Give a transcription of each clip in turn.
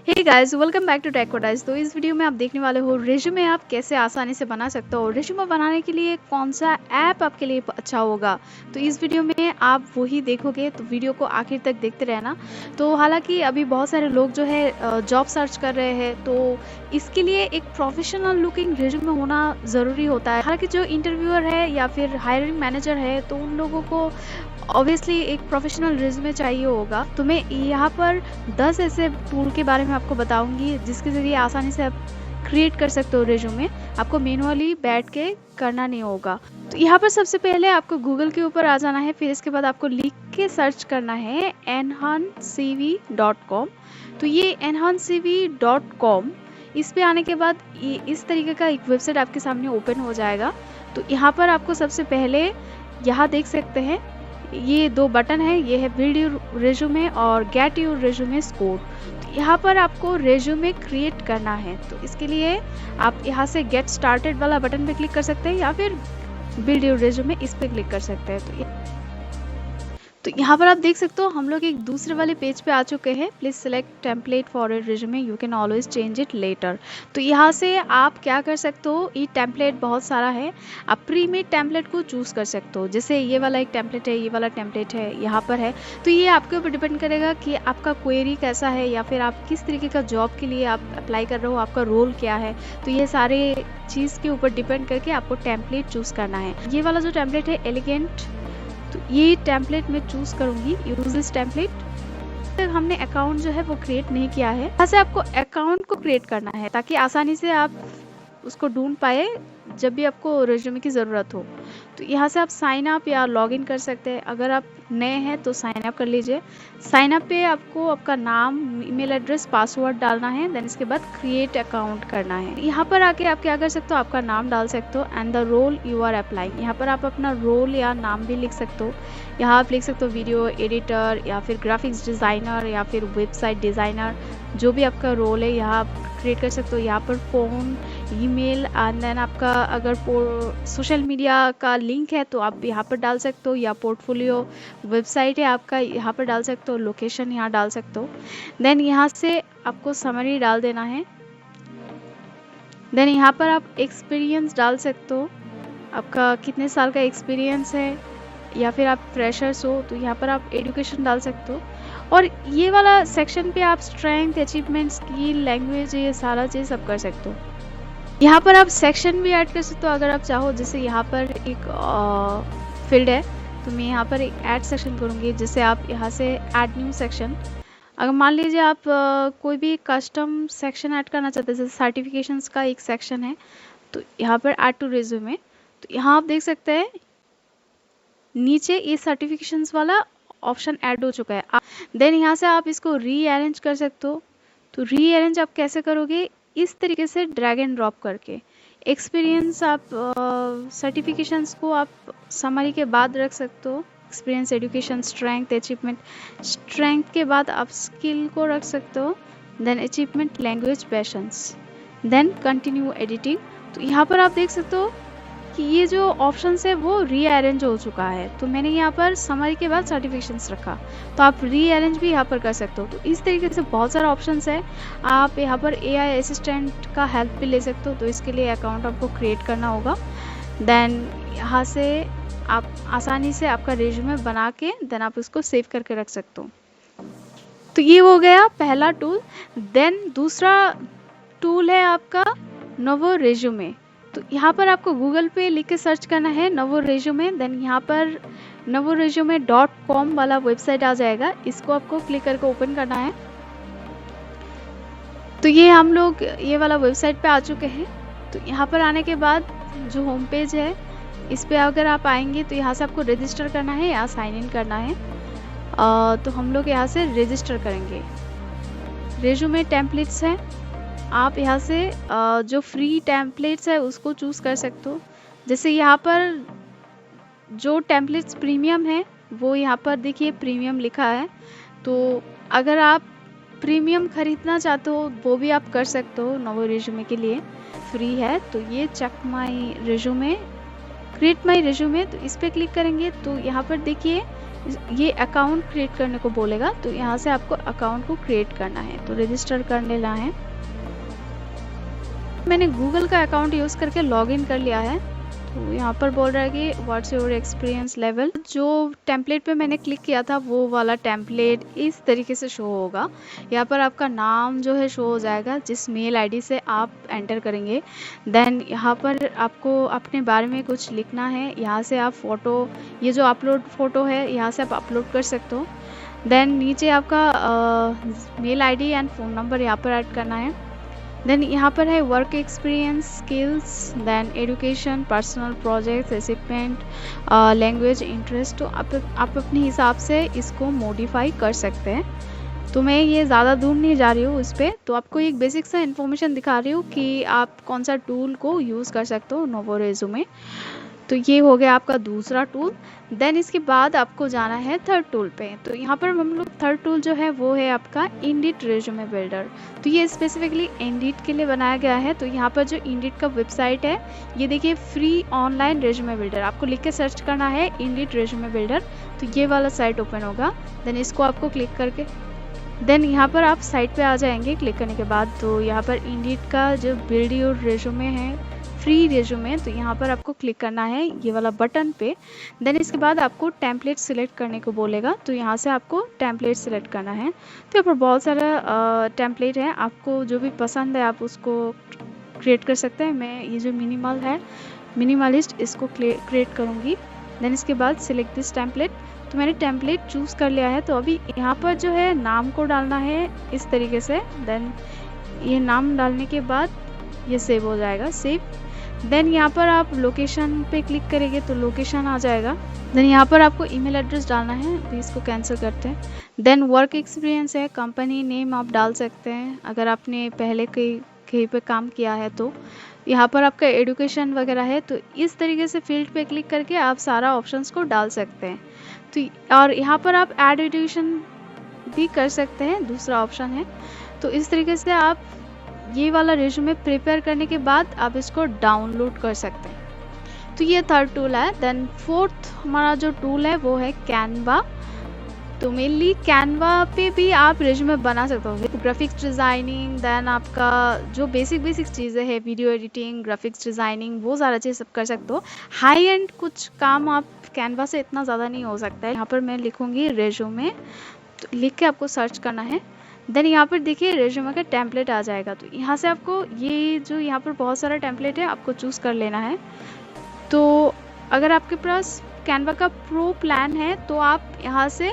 Hey guys, welcome back to टेकोडाइज। तो इस वीडियो में आप देखने वाले हो रेज्यूमे आप कैसे आसानी से बना सकते हो। रेज्यूमे बनाने के लिए कौन सा ऐप आपके लिए अच्छा होगा, तो इस वीडियो में आप वही देखोगे। तो वीडियो को आखिर तक देखते रहना। तो हालांकि अभी बहुत सारे लोग जो है जॉब सर्च कर रहे हैं, तो इसके लिए एक प्रोफेशनल लुकिंग रेज्यूमे होना ज़रूरी होता है। हालांकि जो इंटरव्यूअर है या फिर हायरिंग मैनेजर है, तो उन लोगों को ऑब्वियसली एक प्रोफेशनल रिज्यूमे चाहिए होगा। तो मैं यहाँ पर 10 ऐसे टूल के बारे में आपको बताऊंगी जिसके ज़रिए आसानी से आप क्रिएट कर सकते हो रेज्यूमे। आपको मैनुअली बैठ के करना नहीं होगा। तो यहाँ पर सबसे पहले आपको गूगल के ऊपर आ जाना है, फिर इसके बाद आपको लिख के सर्च करना है enhancecv.com। तो ये enhancecv.com, इस पे आने के बाद इस तरीके का एक वेबसाइट आपके सामने ओपन हो जाएगा। तो यहाँ पर आपको सबसे पहले यहाँ देख सकते हैं ये दो बटन है, ये है बिल्ड योर रेज्यूमे और गेट योर रेज्यूमे स्कोर। तो यहाँ पर आपको रेज्यूमे क्रिएट करना है। तो इसके लिए आप यहाँ से गेट स्टार्टेड वाला बटन पे क्लिक कर सकते हैं या फिर बिल्ड योर रेज्यूमे इस पे क्लिक कर सकते हैं। तो यहाँ पर आप देख सकते हो हम लोग एक दूसरे वाले पेज पे आ चुके हैं। Please select template for your resume, you can always change it later. तो यहाँ से आप क्या कर सकते हो, ये टेम्पलेट बहुत सारा है, आप प्री मेड टेम्पलेट को चूज कर सकते हो। जैसे ये वाला एक टेम्पलेट है, ये वाला टेम्पलेट है, यहाँ पर है। तो ये आपके ऊपर डिपेंड करेगा कि आपका क्वेरी कैसा है या फिर आप किस तरीके का जॉब के लिए आप अप्लाई कर रहे हो, आपका रोल क्या है। तो ये सारे चीज़ के ऊपर डिपेंड करके आपको टेम्पलेट चूज करना है। ये वाला जो टेम्पलेट है एलिगेंट, तो ये टेम्पलेट मैं चूज करूंगी, यूज दिस टेम्पलेट। हमने अकाउंट जो है वो क्रिएट नहीं किया है, यहाँ से आपको अकाउंट को क्रिएट करना है ताकि आसानी से आप उसको ढूंढ पाए जब भी आपको रेज्यूमे की ज़रूरत हो। तो यहाँ से आप साइन अप या लॉग इन कर सकते हैं। अगर आप नए हैं तो साइन अप कर लीजिए। साइन अप पे आपको आपका नाम, ईमेल एड्रेस, पासवर्ड डालना है। देन इसके बाद क्रिएट अकाउंट करना है। यहाँ पर आके आप क्या कर सकते हो, आपका नाम डाल सकते हो and the role you are applying. यहाँ पर आप अपना रोल या नाम भी लिख सकते हो। यहाँ आप लिख सकते हो वीडियो एडिटर या फिर ग्राफिक्स डिज़ाइनर या फिर वेबसाइट डिज़ाइनर, जो भी आपका रोल है यहाँ आप क्रिएट कर सकते हो। यहाँ पर फ़ोन, ईमेल एंड देन आपका अगर सोशल मीडिया का लिंक है तो आप यहाँ पर डाल सकते हो, या पोर्टफोलियो वेबसाइट है आपका, यहाँ पर डाल सकते हो। लोकेशन यहाँ डाल सकते हो। देन यहाँ से आपको समरी डाल देना है। देन यहाँ पर आप एक्सपीरियंस डाल सकते हो, आपका कितने साल का एक्सपीरियंस है, या फिर आप फ्रेशर्स हो तो यहाँ पर आप एजुकेशन डाल सकते हो। और ये वाला सेक्शन पे आप स्ट्रेंथ, अचीवमेंट, स्किल, लैंग्वेज, ये सारा चीज़ सब कर सकते हो। यहाँ पर आप सेक्शन भी ऐड कर सकते हो अगर आप चाहो। जैसे यहाँ पर एक फील्ड है, तो मैं यहाँ पर एक ऐड सेक्शन करूँगी। जैसे आप यहाँ से ऐड न्यू सेक्शन, अगर मान लीजिए आप कोई भी कस्टम सेक्शन ऐड करना चाहते हैं, जैसे सर्टिफिकेशंस का एक सेक्शन है, तो यहाँ पर ऐड टू रेज्यूमे। तो यहाँ आप देख सकते हैं नीचे ये सर्टिफिकेशंस वाला ऑप्शन ऐड हो चुका है। देन यहाँ से आप इसको रीअरेंज कर सकते हो। तो रीअरेंज आप कैसे करोगे, इस तरीके से ड्रैग एंड ड्रॉप करके। एक्सपीरियंस आप सर्टिफिकेशंस को आप समरी के बाद रख सकते हो। Experience, education, strength, achievement. Strength के बाद आप स्किल को रख सकते हो। Then achievement, language, passions, then continue editing. तो यहाँ पर आप देख सकते हो कि ये जो ऑप्शंस है वो रीअरेंज हो चुका है। तो मैंने यहाँ पर समरी के बाद सर्टिफिकेशंस रखा, तो आप रीअरेंज भी यहाँ पर कर सकते हो। तो इस तरीके से बहुत सारा ऑप्शंस है। आप यहाँ पर AI असिस्टेंट का हेल्प भी ले सकते हो। तो इसके लिए अकाउंट आपको क्रिएट करना होगा। देन यहाँ से आप आसानी से आपका रेज्यूमे बना के देन आप इसको सेव करके रख सकते हो। तो ये हो गया पहला टूल। देन दूसरा टूल है आपका नवो रेज्यूमे। तो यहाँ पर आपको गूगल पे लिख के सर्च करना है नवो रेज्यूमे। देन यहाँ पर navoresume.com वाला वेबसाइट आ जाएगा, इसको आपको क्लिक करके ओपन करना है। तो ये हम लोग ये वाला वेबसाइट पे आ चुके हैं। तो यहाँ पर आने के बाद जो होम पेज है, इस पे अगर आप आएंगे तो यहाँ से आपको रजिस्टर करना है या साइन इन करना है। तो हम लोग यहाँ से रजिस्टर करेंगे। रेज्यूमे टेम्पलेट्स है, आप यहाँ से जो फ्री टेम्पलेट्स है उसको चूज़ कर सकते हो। जैसे यहाँ पर जो टेम्पलेट्स प्रीमियम है वो यहाँ पर देखिए प्रीमियम लिखा है। तो अगर आप प्रीमियम खरीदना चाहते हो वो भी आप कर सकते हो। नवो रेज्यूमे के लिए फ्री है। तो ये check my resume create my resume, तो इस पर क्लिक करेंगे तो यहाँ पर देखिए ये अकाउंट क्रिएट करने को बोलेगा। तो यहाँ से आपको अकाउंट को क्रिएट करना है, तो रजिस्टर कर लेना है। मैंने गूगल का अकाउंट यूज़ करके लॉगिन कर लिया है। तो यहाँ पर बोल रहा है कि व्हाट्स योर एक्सपीरियंस लेवल। जो टेम्पलेट पे मैंने क्लिक किया था वो वाला टेम्पलेट इस तरीके से शो होगा। यहाँ पर आपका नाम जो है शो हो जाएगा जिस मेल आईडी से आप एंटर करेंगे। देन यहाँ पर आपको अपने बारे में कुछ लिखना है। यहाँ से आप फ़ोटो, ये जो अपलोड फ़ोटो है यहाँ से आप अपलोड कर सकते हो। देन नीचे आपका mail ID and phone number यहाँ पर ऐड करना है। देन यहाँ पर है work experience, skills, then education, personal projects, achievement, language, interest. तो आप अपने हिसाब से इसको मॉडिफाई कर सकते हैं। तो मैं ये ज़्यादा दूर नहीं जा रही हूँ इस पर, तो आपको एक बेसिक सा इन्फॉर्मेशन दिखा रही हूँ कि आप कौन सा टूल को यूज़ कर सकते हो नोवो रेज्यूमे। तो ये हो गया आपका दूसरा टूल। देन इसके बाद आपको जाना है थर्ड टूल पे। तो यहाँ पर हम लोग थर्ड टूल जो है वो है आपका इंडिट रेज्यूमे बिल्डर। तो ये स्पेसिफिकली इंडिट के लिए बनाया गया है। तो यहाँ पर जो इंडिट का वेबसाइट है ये देखिए, फ्री ऑनलाइन रेज्यूमे बिल्डर, आपको लिख के सर्च करना है इंडिट रेज्यूमे बिल्डर। तो ये वाला साइट ओपन होगा। देन इसको आपको क्लिक करके देन यहाँ पर आप साइट पे आ जाएंगे। क्लिक करने के बाद तो यहाँ पर इंडिट का जो बिल्ड योर रेज्यूमे है, फ्री रेज्यूमे, तो यहाँ पर आपको क्लिक करना है ये वाला बटन पे। देन इसके बाद आपको टेम्पलेट सिलेक्ट करने को बोलेगा। तो यहाँ से आपको टेम्पलेट सिलेक्ट करना है। तो यहाँ पर बहुत सारा टेम्पलेट है, आपको जो भी पसंद है आप उसको क्रिएट कर सकते हैं। मैं ये जो मिनिमल है, मिनिमलिस्ट, इसको क्रिएट करूँगी। देन इसके बाद सिलेक्ट दिस टेम्पलेट। तो मैंने टेम्पलेट चूज़ कर लिया है। तो अभी यहाँ पर जो है नाम को डालना है इस तरीके से। देन ये नाम डालने के बाद ये सेव हो जाएगा, सेव। देन यहाँ पर आप लोकेशन पे क्लिक करेंगे तो लोकेशन आ जाएगा। देन यहाँ पर आपको ईमेल एड्रेस डालना है, अभी इसको कैंसिल करते हैं। देन वर्क एक्सपीरियंस है, कंपनी नेम आप डाल सकते हैं अगर आपने पहले कहीं पे काम किया है। तो यहाँ पर आपका एजुकेशन वगैरह है। तो इस तरीके से फील्ड पे क्लिक करके आप सारा ऑप्शंस को डाल सकते हैं। तो और यहाँ पर आप ऐड एजुकेशन भी कर सकते हैं, दूसरा ऑप्शन है। तो इस तरीके से आप ये वाला रेज्यूमे प्रिपेयर करने के बाद आप इसको डाउनलोड कर सकते हैं। तो ये थर्ड टूल है। देन फोर्थ हमारा जो टूल है वो है कैनवा। तो मेनली कैनवा पे भी आप रेज्यूमे बना सकते हो, ग्राफिक्स डिज़ाइनिंग, देन आपका जो बेसिक चीज़ें हैं, वीडियो एडिटिंग, ग्राफिक्स डिज़ाइनिंग, वो सारा चीज़ सब कर सकते हो। हाई एंड कुछ काम आप कैनवा से इतना ज़्यादा नहीं हो सकता है। यहाँ पर मैं लिखूँगी रेज्यूमे, तो लिख के आपको सर्च करना है। देन यहाँ पर देखिए रेज्यूमे का टेम्पलेट आ जाएगा। तो यहाँ से आपको ये जो यहाँ पर बहुत सारा टेम्पलेट है आपको चूज़ कर लेना है। तो अगर आपके पास कैनवा का प्रो प्लान है तो आप यहाँ से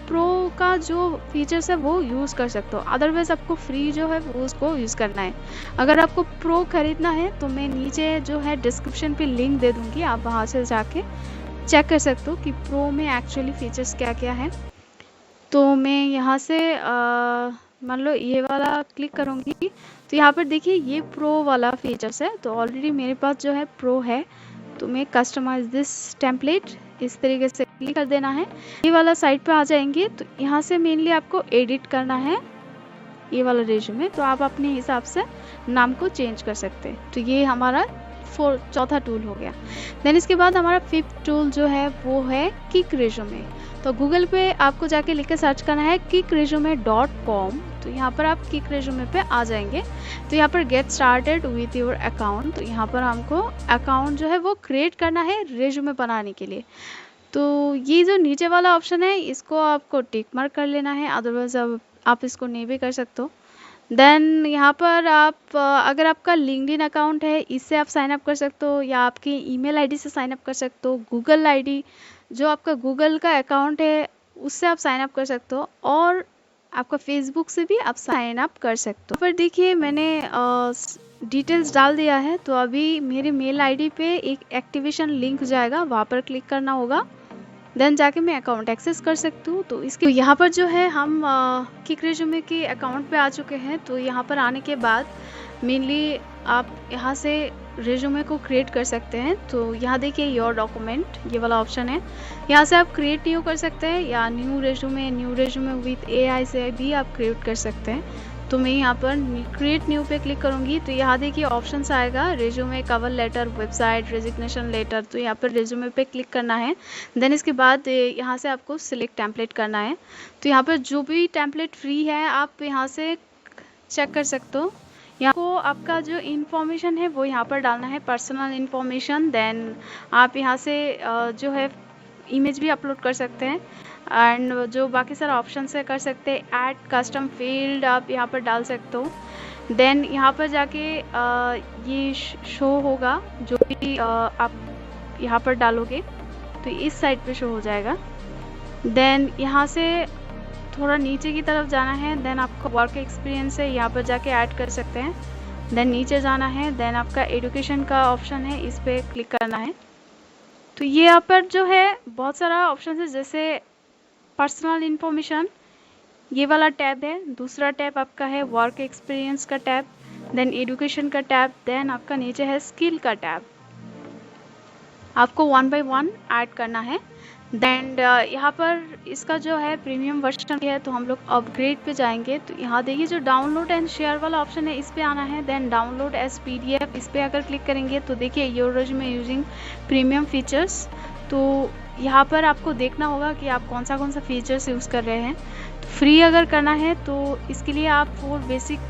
प्रो का जो फीचर्स है वो यूज़ कर सकते हो। अदरवाइज आपको फ्री जो है वो उसको यूज़ करना है। अगर आपको प्रो खरीदना है तो मैं नीचे जो है डिस्क्रिप्शन पे लिंक दे दूँगी, आप वहाँ से जाके चेक कर सकते हो कि प्रो में एक्चुअली फीचर्स क्या क्या है। तो मैं यहाँ से मान लो ये वाला क्लिक करूँगी। तो यहाँ पर देखिए ये प्रो वाला फीचर्स है। तो ऑलरेडी मेरे पास जो है प्रो है। तो मैं कस्टमाइज दिस टेम्पलेट इस तरीके से क्लिक कर देना है। ये वाला साइट पे आ जाएंगे। तो यहाँ से मेनली आपको एडिट करना है ये वाला रेज्यूमे। तो आप अपने हिसाब से नाम को चेंज कर सकते हैं। तो ये हमारा चौथा टूल हो गया। देन इसके बाद हमारा फिफ्थ टूल जो है वो है किक रेज्यूमे। तो गूगल पे आपको जाके लिख के सर्च करना है kickresume.com। तो यहाँ पर आप किक रेज्यूमे पे आ जाएंगे। तो यहाँ पर get started with your account. तो यहाँ पर हमको अकाउंट जो है वो क्रिएट करना है रेज्यूमे बनाने के लिए। तो ये जो नीचे वाला ऑप्शन है इसको आपको टिक मार्क कर लेना है, अदरवाइज आप इसको नहीं भी कर सकते हो। देन यहाँ पर आप अगर आपका लिंक्डइन अकाउंट है इससे आप साइन अप कर सकते हो, या आपकी ईमेल आईडी से साइन अप कर सकते हो। गूगल आईडी जो आपका गूगल का अकाउंट है उससे आप साइन अप कर सकते हो, और आपका फेसबुक से भी आप साइन अप कर सकते हो। पर देखिए मैंने डिटेल्स डाल दिया है। तो अभी मेरे मेल आईडी पे एक एक्टिवेशन लिंक जाएगा, वहाँ पर क्लिक करना होगा। देन जाके मैं अकाउंट एक्सेस कर सकती हूँ। तो इसके यहाँ पर जो है हम किक रेज्यूमे के अकाउंट पे आ चुके हैं। तो यहाँ पर आने के बाद मेनली आप यहाँ से रेज्यूमे को क्रिएट कर सकते हैं। तो यहाँ देखिए योर डॉक्यूमेंट ये वाला ऑप्शन है, यहाँ से आप क्रिएट न्यू कर सकते हैं, या न्यू रेज्यूमे विथ AI से भी आप क्रिएट कर सकते हैं। तो मैं यहाँ पर क्रिएट न्यू पे क्लिक करूँगी तो यहाँ देखिए ऑप्शंस आएगा resume, cover letter, website, resignation letter. तो यहाँ पर रेज्यूमे पे क्लिक करना है। देन इसके बाद यहाँ से आपको सिलेक्ट टेम्पलेट करना है। तो यहाँ पर जो भी टेम्पलेट फ्री है आप यहाँ से चेक कर सकते हो। यहाँ को आपका जो इन्फॉर्मेशन है वो यहाँ पर डालना है, पर्सनल इन्फॉर्मेशन। देन आप यहाँ से जो है इमेज भी अपलोड कर सकते हैं एंड जो बाकी सारा ऑप्शन से कर सकते हैं। ऐड कस्टम फील्ड आप यहाँ पर डाल सकते हो। देन यहाँ पर जाके ये शो होगा जो भी आप यहाँ पर डालोगे तो इस साइड पे शो हो जाएगा। देन यहाँ से थोड़ा नीचे की तरफ जाना है। देन आपका वर्क एक्सपीरियंस है, यहाँ पर जाके ऐड कर सकते हैं। देन नीचे जाना है। देन आपका एजुकेशन का ऑप्शन है, इस पर क्लिक करना है। तो ये यहाँ पर जो है बहुत सारा ऑप्शन है, जैसे पर्सनल इन्फॉर्मेशन ये वाला टैब है। दूसरा टैब आपका है वर्क एक्सपीरियंस का टैब, देन एजुकेशन का टैब, देन आपका नीचे है स्किल का टैब। आपको 1 बाय 1 ऐड करना है। देन यहाँ पर इसका जो है प्रीमियम वर्जन है तो हम लोग अपग्रेड पे जाएंगे। तो यहाँ देखिए जो डाउनलोड एंड शेयर वाला ऑप्शन है इस पे आना है। देन डाउनलोड एज PDF इस पे अगर क्लिक करेंगे तो देखिए your resume using premium features. तो यहाँ पर आपको देखना होगा कि आप कौन सा फीचर्स यूज़ कर रहे हैं। तो फ्री अगर करना है तो इसके लिए आप 4 बेसिक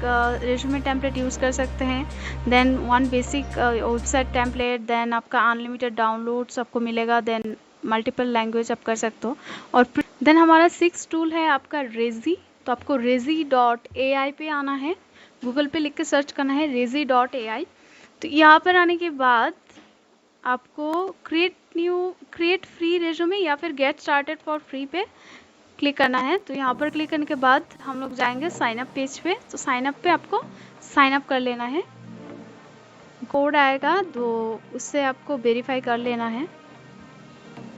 रेज्यूमे टेम्पलेट यूज़ कर सकते हैं। Then 1 basic website template, then आपका अनलिमिटेड डाउनलोड्स आपको मिलेगा। देन मल्टीपल लैंग्वेज आप कर सकते हो। और देन हमारा 6 टूल है आपका रेजी। तो आपको rezi.ai पे आना है, गूगल पे लिख के सर्च करना है rezi.ai। तो यहाँ पर आने के बाद आपको क्रिएट फ्री रेज्यूमे या फिर गेट स्टार्टेड फॉर फ्री पे क्लिक करना है। तो यहाँ पर क्लिक करने के बाद हम लोग जाएंगे साइन अप पेज पे। तो साइन अप पे आपको साइन अप कर लेना है, कोड आएगा तो उससे आपको वेरीफाई कर लेना है।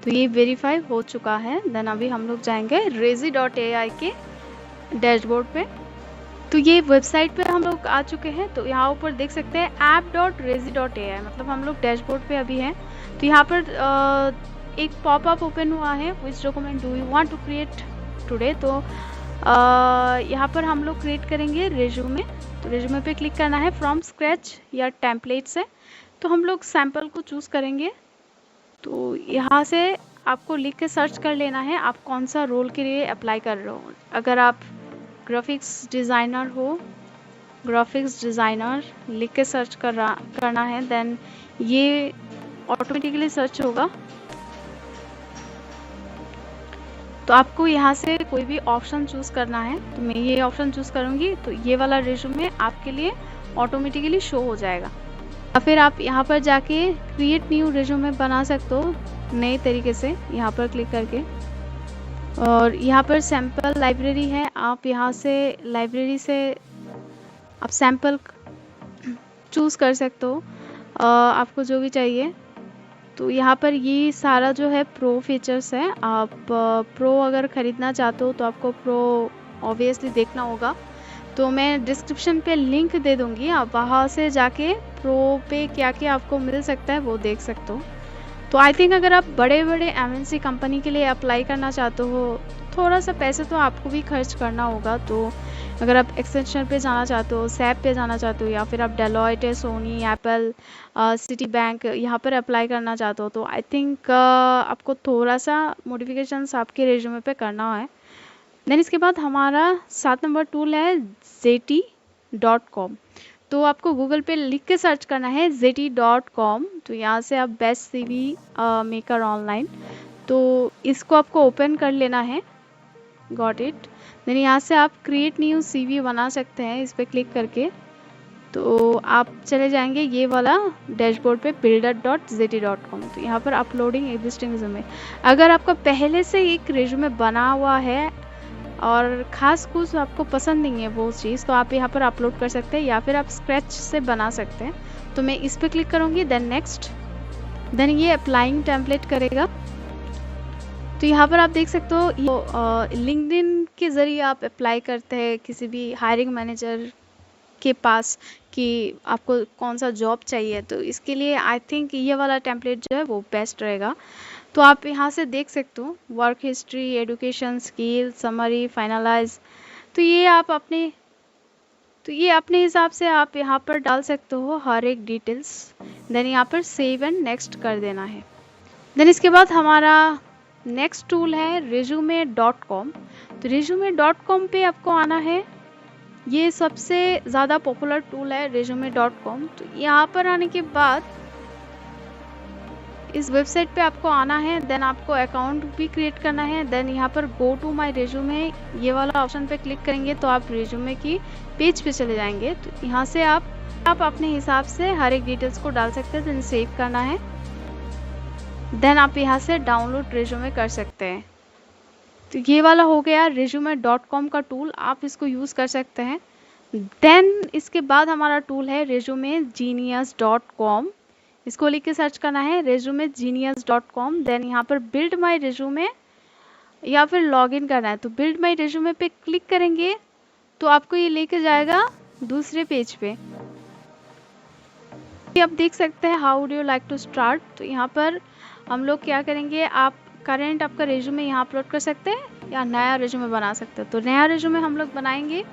तो ये वेरीफाई हो चुका है। देन अभी हम लोग जाएंगे rezi.ai के डैशबोर्ड पे। तो ये वेबसाइट पे हम लोग आ चुके हैं। तो यहाँ ऊपर देख सकते हैं app.rezi.ai, मतलब हम लोग डैशबोर्ड पे अभी हैं। तो यहाँ पर एक पॉपअप ओपन हुआ है, which document do you want to create today. तो यहाँ पर हम लोग क्रिएट करेंगे रेज्यूमे। तो रेज्यूमे पे क्लिक करना है, फ्रॉम स्क्रैच या टेम्पलेट से। तो हम लोग सैम्पल को चूज़ करेंगे। तो यहाँ से आपको लिख के सर्च कर लेना है आप कौन सा रोल के लिए अप्लाई कर रहे हो। अगर आप ग्राफिक्स डिज़ाइनर हो, ग्राफिक्स डिज़ाइनर लिख के सर्च करना है। देन ये ऑटोमेटिकली सर्च होगा। तो आपको यहाँ से कोई भी ऑप्शन चूज़ करना है। तो मैं ये ऑप्शन चूज़ करूँगी तो ये वाला रेज्यूमे आपके लिए ऑटोमेटिकली शो हो जाएगा। या फिर आप यहाँ पर जाके क्रिएट न्यू रेज्यूमे बना सकते हो नए तरीके से, यहाँ पर क्लिक करके। और यहाँ पर सैम्पल लाइब्रेरी है, आप यहाँ से लाइब्रेरी से आप सैम्पल चूज़ कर सकते हो आपको जो भी चाहिए। तो यहाँ पर ये सारा जो है प्रो फीचर्स है। आप प्रो अगर ख़रीदना चाहते हो तो आपको प्रो ऑब्वियसली देखना होगा। तो मैं डिस्क्रिप्शन पे लिंक दे दूँगी, आप वहाँ से जाके प्रो पे क्या क्या आपको मिल सकता है वो देख सकते हो। तो आई थिंक अगर आप बड़े MNC कंपनी के लिए अप्लाई करना चाहते हो थोड़ा सा पैसे तो आपको भी खर्च करना होगा। तो अगर आप एक्सेंचर पे जाना चाहते हो, सैप पे जाना चाहते हो, या फिर आप Deloitte, Sony, Apple, City Bank यहाँ पर अप्लाई करना चाहते हो तो आई थिंक आपको थोड़ा सा मॉडिफिकेशंस आपके रेज्यूमे पे करना है। देन इसके बाद हमारा 7 नंबर टूल है zeti.com। तो आपको गूगल पे लिख के सर्च करना है zeti.com। तो यहाँ से आप बेस्ट CV मेकर ऑनलाइन, तो इसको आपको ओपन कर लेना है। Got it. देन यहाँ से आप क्रिएट न्यू CV बना सकते हैं इस पर क्लिक करके। तो आप चले जाएंगे ये वाला डैशबोर्ड पे builder.zeti.com। तो यहाँ पर अपलोडिंग एग्जिस्टिंग रेज्यूमे, अगर आपका पहले से एक रेज्यूमे बना हुआ है और ख़ास कुछ आपको पसंद नहीं है वो चीज़, तो आप यहाँ पर अपलोड कर सकते हैं या फिर आप स्क्रैच से बना सकते हैं। तो मैं इस पर क्लिक करूँगी, देन नेक्स्ट। देन ये अप्लाइंग टेम्पलेट करेगा। तो यहाँ पर आप देख सकते हो लिंक्डइन के ज़रिए आप अप्लाई करते हैं किसी भी हायरिंग मैनेजर के पास कि आपको कौन सा जॉब चाहिए। तो इसके लिए आई थिंक ये वाला टेम्पलेट जो है वो बेस्ट रहेगा। तो आप यहाँ से देख सकते हो work history, education, skill, summary, finalise. तो ये आप अपने तो ये अपने हिसाब से आप यहाँ पर डाल सकते हो हर एक डिटेल्स। देन यहाँ पर सेव एंड नेक्स्ट कर देना है। देन इसके बाद हमारा नेक्स्ट टूल है resume.com। तो resume.com पे आपको आना है। ये सबसे ज़्यादा पॉपुलर टूल है resume.com। तो यहाँ पर आने के बाद इस वेबसाइट पे आपको आना है। देन आपको अकाउंट भी क्रिएट करना है। देन यहाँ पर गो टू माई रेज्यूमे ये वाला ऑप्शन पे क्लिक करेंगे तो आप रेज्यूमे की पेज पे चले जाएंगे। तो यहाँ से आप अपने हिसाब से हर एक डिटेल्स को डाल सकते हैं। देन सेव करना है। देन आप यहाँ से डाउनलोड रेज्यूमे कर सकते हैं। तो ये वाला हो गया resume.com का टूल, आप इसको यूज़ कर सकते हैं। देन इसके बाद हमारा टूल है resumegenius.com। इसको लिख के सर्च करना है resumegenius.com। देन यहाँ पर बिल्ड माई रेज्यूमे या फिर लॉगिन करना है। तो बिल्ड माई रेज्यूमे पे क्लिक करेंगे तो आपको ये लेके जाएगा दूसरे पेज पे। आप देख सकते हैं how do you like to start. तो यहाँ पर हम लोग क्या करेंगे, आप करंट आपका रेज्यूमे यहाँ अपलोड कर सकते हैं या नया रेज्यूमे बना सकते हैं। तो नया रेज्यूमे हम लोग बनाएंगे।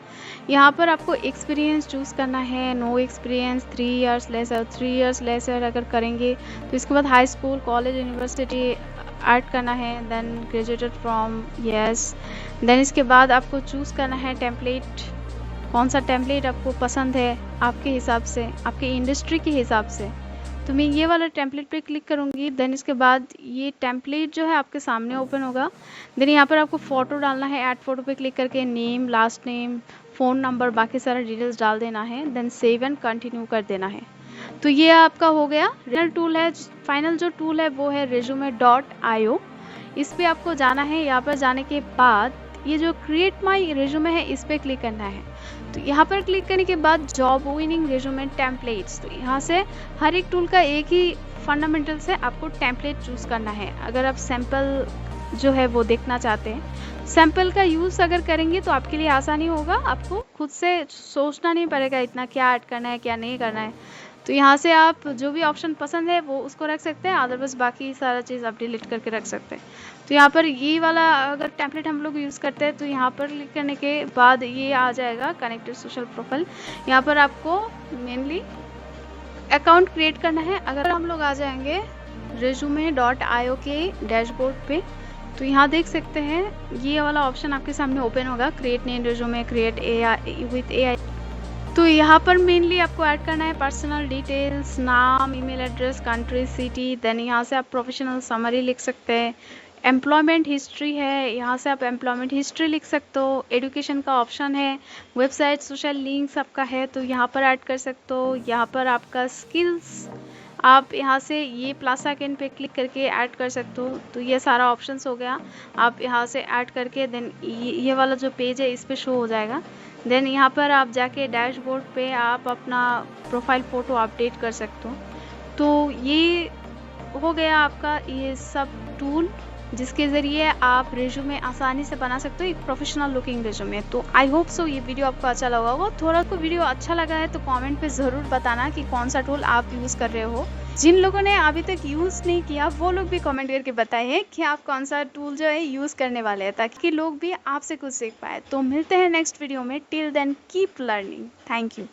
यहाँ पर आपको एक्सपीरियंस चूज़ करना है। No experience 3 years lesser, 3 years lesser अगर करेंगे तो इसके बाद high school college university add करना है। Then graduated from yes. Then इसके बाद आपको चूज़ करना है टेम्पलेट, कौन सा टेम्पलेट आपको पसंद है आपके हिसाब से, आपके इंडस्ट्री के हिसाब से। तो मैं ये वाला टेम्पलेट पे क्लिक करूँगी। देन इसके बाद ये टेम्पलेट जो है आपके सामने ओपन होगा। देन यहाँ पर आपको फ़ोटो डालना है। ऐड फोटो पे क्लिक करके name, last name, phone number, बाकी सारा डिटेल्स डाल देना है। देन सेव एंड कंटिन्यू कर देना है। तो ये आपका हो गया। फाइनल टूल है, फाइनल जो टूल है वो है resume.io। इस पर आपको जाना है। यहाँ पर जाने के बाद ये जो क्रिएट माई रेज्यूमे है इस पर क्लिक करना है। तो यहाँ पर क्लिक करने के बाद जॉब विनिंग रेज्यूमे टेम्पलेट्स, तो यहाँ से हर एक टूल का एक ही फंडामेंटल से आपको टेम्पलेट चूज़ करना है। अगर आप सैम्पल जो है वो देखना चाहते हैं, सैम्पल का यूज़ अगर करेंगे तो आपके लिए आसानी होगा। आपको खुद से सोचना नहीं पड़ेगा इतना क्या ऐड करना है क्या नहीं करना है। तो यहाँ से आप जो भी ऑप्शन पसंद है वो उसको रख सकते हैं, अदरवाइज बाकी सारा चीज़ आप डिलीट करके रख सकते हैं। तो यहाँ पर ये वाला अगर टेम्पलेट हम लोग यूज़ करते हैं तो यहाँ पर क्लिक करने के बाद ये आ जाएगा कनेक्टेड सोशल प्रोफाइल। यहाँ पर आपको मेनली अकाउंट क्रिएट करना है। अगर हम लोग आ जाएंगे resume.io के डैशबोर्ड पे तो यहाँ देख सकते हैं ये वाला ऑप्शन आपके सामने ओपन होगा, create new resume, create with AI। तो यहाँ पर मेनली आपको ऐड करना है पर्सनल डिटेल्स, नाम, email address, country, city. Then यहाँ से आप प्रोफेशनल समरी लिख सकते हैं। एम्प्लॉयमेंट हिस्ट्री है, यहाँ से आप एम्प्लॉयमेंट हिस्ट्री लिख सकते हो। एजुकेशन का ऑप्शन है। वेबसाइट, सोशल लिंक्स आपका है तो यहाँ पर ऐड कर सकते हो। यहाँ पर आपका स्किल्स, आप यहाँ से ये प्लस आइकन पे क्लिक करके ऐड कर सकते हो। तो ये सारा ऑप्शंस हो गया। आप यहाँ से ऐड करके देन ये वाला जो पेज है इस पे शो हो जाएगा। देन यहाँ पर आप जाके डैशबोर्ड पे आप अपना प्रोफाइल फ़ोटो अपडेट कर सकते हो। तो ये हो गया आपका ये सब टूल जिसके ज़रिए आप रेज्यूमे आसानी से बना सकते हो, एक प्रोफेशनल लुकिंग रेज्यूमे। तो आई होप सो ये वीडियो आपको अच्छा लगा होगा। थोड़ा को वीडियो अच्छा लगा है तो कमेंट पे ज़रूर बताना कि कौन सा टूल आप यूज़ कर रहे हो। जिन लोगों ने अभी तक यूज़ नहीं किया वो लोग भी कमेंट करके बताइए कि आप कौन सा टूल जो है यूज़ करने वाले हैं, ताकि लोग भी आपसे कुछ सीख पाए। तो मिलते हैं नेक्स्ट वीडियो में। Till then keep learning. Thank you.